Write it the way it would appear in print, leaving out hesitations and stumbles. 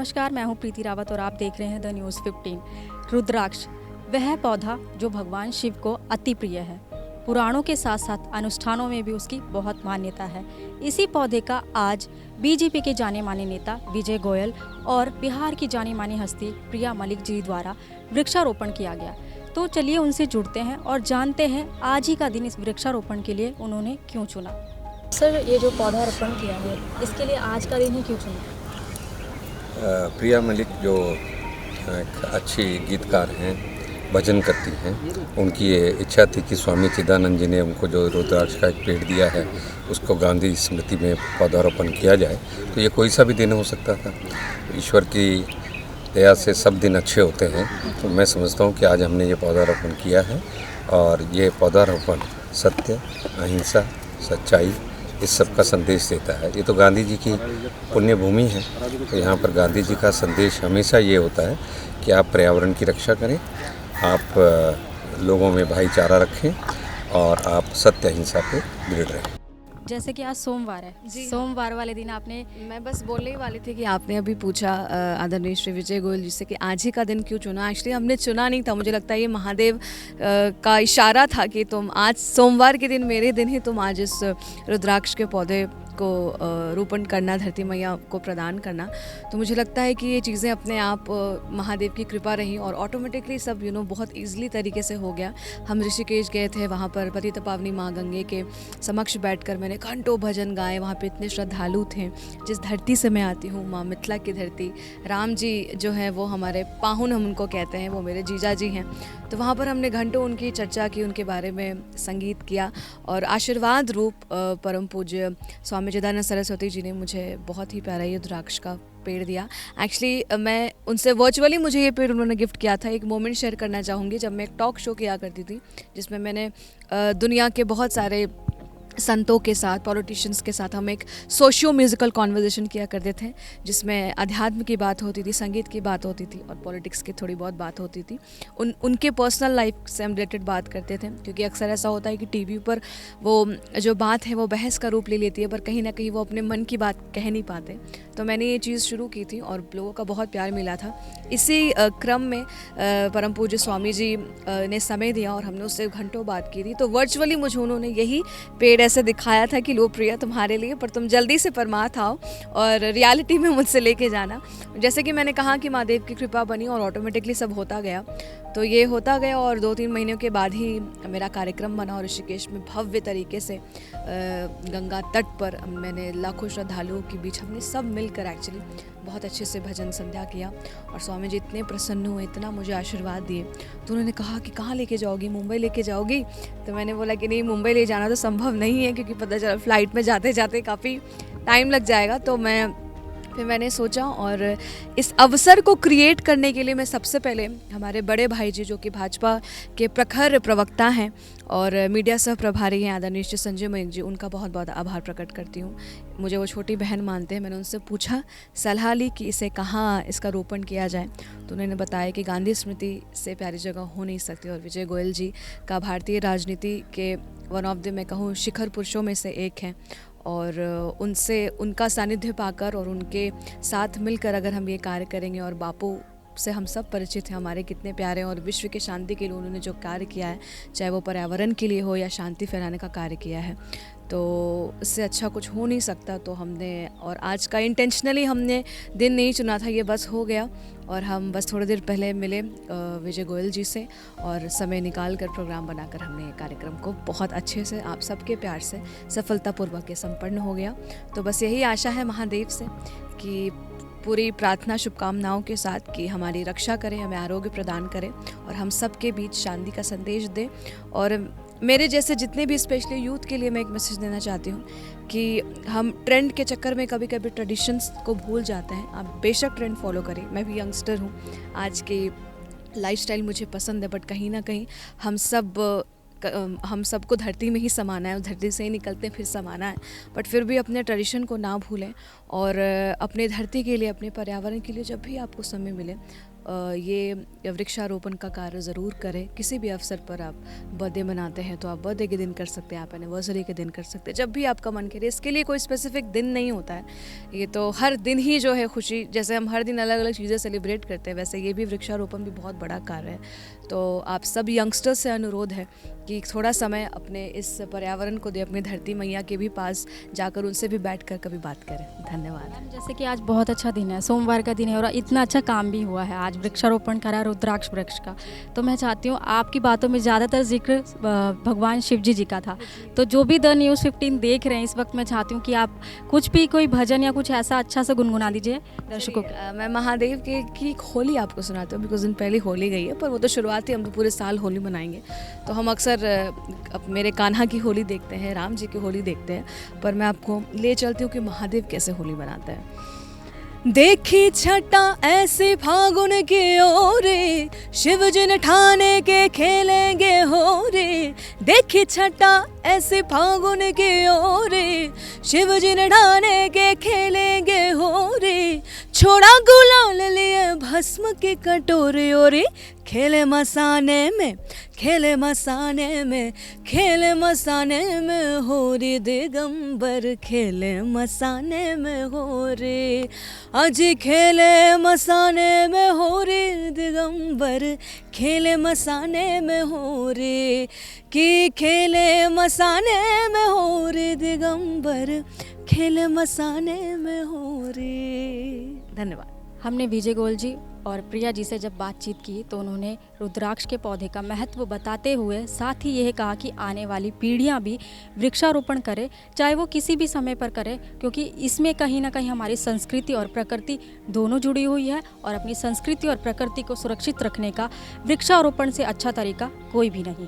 नमस्कार, मैं हूं प्रीति रावत और आप देख रहे हैं द न्यूज़ 15। रुद्राक्ष वह पौधा जो भगवान शिव को अति प्रिय है। पुराणों के साथ साथ अनुष्ठानों में भी उसकी बहुत मान्यता है। इसी पौधे का आज बीजेपी के जाने माने नेता विजय गोयल और बिहार की जानी मानी हस्ती प्रिया मलिक जी द्वारा वृक्षारोपण किया गया। तो चलिए उनसे जुड़ते हैं और जानते हैं आज ही का दिन इस वृक्षारोपण के लिए उन्होंने क्यों चुना। सर, ये जो पौधारोपण किया है इसके लिए आज का दिन ही क्यों चुना? प्रिया मलिक जो एक अच्छी गीतकार हैं, भजन करती हैं, उनकी ये इच्छा थी कि स्वामी चिदानंद जी ने उनको जो रुद्राक्ष का एक पेड़ दिया है उसको गांधी स्मृति में पौधारोपण किया जाए। तो ये कोई सा भी दिन हो सकता था। ईश्वर की दया से सब दिन अच्छे होते हैं। तो मैं समझता हूँ कि आज हमने ये पौधारोपण किया है और ये पौधारोपण सत्य, अहिंसा, सच्चाई इस सब का संदेश देता है। ये तो गांधी जी की पुण्य भूमि है। तो यहाँ पर गांधी जी का संदेश हमेशा ये होता है कि आप पर्यावरण की रक्षा करें, आप लोगों में भाईचारा रखें और आप सत्य अहिंसा पे दृढ़ रहें। जैसे कि आज सोमवार है जी, सोमवार वाले दिन आपने मैं बस बोलने ही वाली थी कि आपने अभी पूछा आदरणीय श्री विजय गोयल जी से कि आज ही का दिन क्यों चुना। एक्चुअली हमने चुना नहीं था, मुझे लगता है ये महादेव का इशारा था कि तुम आज सोमवार के दिन, मेरे दिन ही तुम आज इस रुद्राक्ष के पौधे को रोपण करना, धरती मैया को प्रदान करना। तो मुझे लगता है कि ये चीज़ें अपने आप महादेव की कृपा रही और ऑटोमेटिकली सब बहुत ईजिली तरीके से हो गया। हम ऋषिकेश गए थे, वहाँ पर पतित पावनी माँ गंगे के समक्ष बैठकर मैंने घंटों भजन गाए। वहाँ पे इतने श्रद्धालु थे। जिस धरती से मैं आती हूँ, माँ मिथिला की धरती, राम जी जो है वो हमारे पाहुन हम उनको कहते हैं, वो मेरे जीजा जी हैं। तो वहाँ पर हमने घंटों उनकी चर्चा की, उनके बारे में संगीत किया और आशीर्वाद रूप परम पूज्य स्वामी चिदानंद सरस्वती जी ने मुझे बहुत ही प्यारा ये रुद्राक्ष का पेड़ दिया। एक्चुअली मैं उनसे वर्चुअली मुझे ये पेड़ उन्होंने गिफ्ट किया था। एक मोमेंट शेयर करना चाहूँगी। जब मैं एक टॉक शो किया करती थी जिसमें मैंने दुनिया के बहुत सारे संतों के साथ, पॉलिटिशियंस के साथ हम एक सोशियो म्यूज़िकल कॉन्वर्जेसन किया करते थे, जिसमें अध्यात्म की बात होती थी, संगीत की बात होती थी और पॉलिटिक्स की थोड़ी बहुत बात होती थी। उनके पर्सनल लाइफ से हम रिलेटेड बात करते थे, क्योंकि अक्सर ऐसा होता है कि टीवी पर वो जो बात है वो बहस का रूप ले लेती है, पर कहीं ना कहीं वो अपने मन की बात कह नहीं पाते। तो मैंने ये चीज़ शुरू की थी और लोगों का बहुत प्यार मिला था। इसी क्रम में परम पूज्य स्वामी जी ने समय दिया और हमने उससे घंटों बात की थी। तो वर्चुअली मुझे उन्होंने यही पेड़ ऐसे दिखाया था कि लो प्रिया तुम्हारे लिए, पर तुम जल्दी से परमार्थ आओ और रियलिटी में मुझसे लेके जाना। जैसे कि मैंने कहा कि महादेव की कृपा बनी और ऑटोमेटिकली सब होता गया। तो ये होता गया और 2-3 महीनों के बाद ही मेरा कार्यक्रम बना और ऋषिकेश में भव्य तरीके से गंगा तट पर मैंने लाखों श्रद्धालुओं के बीच हमने सब मिलकर एक्चुअली बहुत अच्छे से भजन संध्या किया और स्वामी जी इतने प्रसन्न हुए, इतना मुझे आशीर्वाद दिए। तो उन्होंने कहा कि कहाँ लेके जाओगी, मुंबई लेके जाओगी? तो मैंने बोला कि नहीं, मुंबई ले जाना तो संभव नहीं है, क्योंकि पता चला फ़्लाइट में जाते जाते काफ़ी टाइम लग जाएगा। तो फिर मैंने सोचा और इस अवसर को क्रिएट करने के लिए मैं सबसे पहले हमारे बड़े भाई जी, जो कि भाजपा के प्रखर प्रवक्ता हैं और मीडिया सह प्रभारी हैं, आदरणीय श्री संजय मयंक जी, उनका बहुत बहुत आभार प्रकट करती हूँ। मुझे वो छोटी बहन मानते हैं। मैंने उनसे पूछा, सलाह ली कि इसे कहाँ इसका रोपण किया जाए। तो उन्होंने बताया कि गांधी स्मृति से प्यारी जगह हो नहीं सकती और विजय गोयल जी का भारतीय राजनीति के वन ऑफ द, मैं कहूँ, शिखर पुरुषों में से एक हैं और उनसे उनका सानिध्य पाकर और उनके साथ मिलकर अगर हम ये कार्य करेंगे, और बापू से हम सब परिचित हैं, हमारे कितने प्यारे हैं और विश्व के शांति के लिए उन्होंने जो कार्य किया है, चाहे वो पर्यावरण के लिए हो या शांति फैलाने का कार्य किया है, तो इससे अच्छा कुछ हो नहीं सकता। तो हमने, और आज का इंटेंशनली हमने दिन नहीं चुना था, ये बस हो गया और हम बस थोड़ी देर पहले मिले विजय गोयल जी से और समय निकाल कर प्रोग्राम बनाकर हमने कार्यक्रम को बहुत अच्छे से आप सबके प्यार से सफलतापूर्वक ये संपन्न हो गया। तो बस यही आशा है महादेव से कि पूरी प्रार्थना शुभकामनाओं के साथ कि हमारी रक्षा करें, हमें आरोग्य प्रदान करें और हम सबके बीच शांति का संदेश दें। और मेरे जैसे जितने भी, स्पेशली यूथ के लिए मैं एक मैसेज देना चाहती हूँ कि हम ट्रेंड के चक्कर में कभी कभी ट्रेडिशंस को भूल जाते हैं। आप बेशक ट्रेंड फॉलो करें, मैं भी यंगस्टर हूँ, आज की लाइफस्टाइल मुझे पसंद है, बट कहीं ना कहीं हम सबको धरती में ही समाना है, धरती से ही निकलते फिर समाना है। बट फिर भी अपने ट्रेडिशन को ना भूलें और अपने धरती के लिए, अपने पर्यावरण के लिए जब भी आपको समय मिले ये वृक्षारोपण का कार्य ज़रूर करें। किसी भी अवसर पर आप बर्थडे मनाते हैं तो आप बर्थडे के दिन कर सकते हैं, आप एनिवर्सरी के दिन कर सकते हैं, जब भी आपका मन करे। इसके लिए कोई स्पेसिफिक दिन नहीं होता है, ये तो हर दिन ही जो है खुशी, जैसे हम हर दिन अलग अलग चीज़ें सेलिब्रेट करते हैं, वैसे ये भी वृक्षारोपण भी बहुत बड़ा कार्य है। तो आप सब यंगस्टर्स से अनुरोध है कि थोड़ा समय अपने इस पर्यावरण को दे, अपनी धरती मैया के भी पास जाकर उनसे भी बैठकर कभी बात करें। धन्यवाद। मैम, जैसे कि आज बहुत अच्छा दिन है, सोमवार का दिन है और इतना अच्छा काम भी हुआ है, आज वृक्षारोपण करा रुद्राक्ष वृक्ष का। तो मैं चाहती हूँ, आपकी बातों में ज़्यादातर जिक्र भगवान शिव जी का था, तो जो भी द न्यूज़ 15 देख रहे हैं इस वक्त, मैं चाहती हूँ कि आप कुछ भी कोई भजन या कुछ ऐसा अच्छा सा गुनगुना दीजिए दर्शकों को। मैं महादेव की एक होली आपको सुनाती हूँ, बिकॉज दिन पहले होली गई है, पर वो तो शुरुआत ही, हम तो पूरे साल होली मनाएंगे, तो हम अक्सर अब मेरे कान्हा की होली देखते हैं, राम जी की होली देखते हैं, पर मैं आपको ले चलती हूँ कि महादेव कैसे होली मनाते हैं। देखी छटा ऐसी फागुन की ओरे, शिव जिन ठाने के खेलेंगे हो रे। देखी छटा ऐसी फागुन की ओरे, शिव जिन ठाने के खेलेंगे हो रे। छोड़ा गुलाल लिए भस्म के कटोरे ओरे, खेले मसाने में, खेले मसाने में, खेले मसाने में हो रे दिगंबर, खेले मसाने में हो रे। आज खेले मसाने में हो रे दिगंबर, खेले मसाने में हो रे, कि खेले मसाने में हो रे दिगंबर, खेले मसाने में हो रे। धन्यवाद। हमने विजय गोयल जी और प्रिया जी से जब बातचीत की तो उन्होंने रुद्राक्ष के पौधे का महत्व बताते हुए साथ ही यह कहा कि आने वाली पीढ़ियां भी वृक्षारोपण करें, चाहे वो किसी भी समय पर करें, क्योंकि इसमें कहीं ना कहीं हमारी संस्कृति और प्रकृति दोनों जुड़ी हुई है और अपनी संस्कृति और प्रकृति को सुरक्षित रखने का वृक्षारोपण से अच्छा तरीका कोई भी नहीं।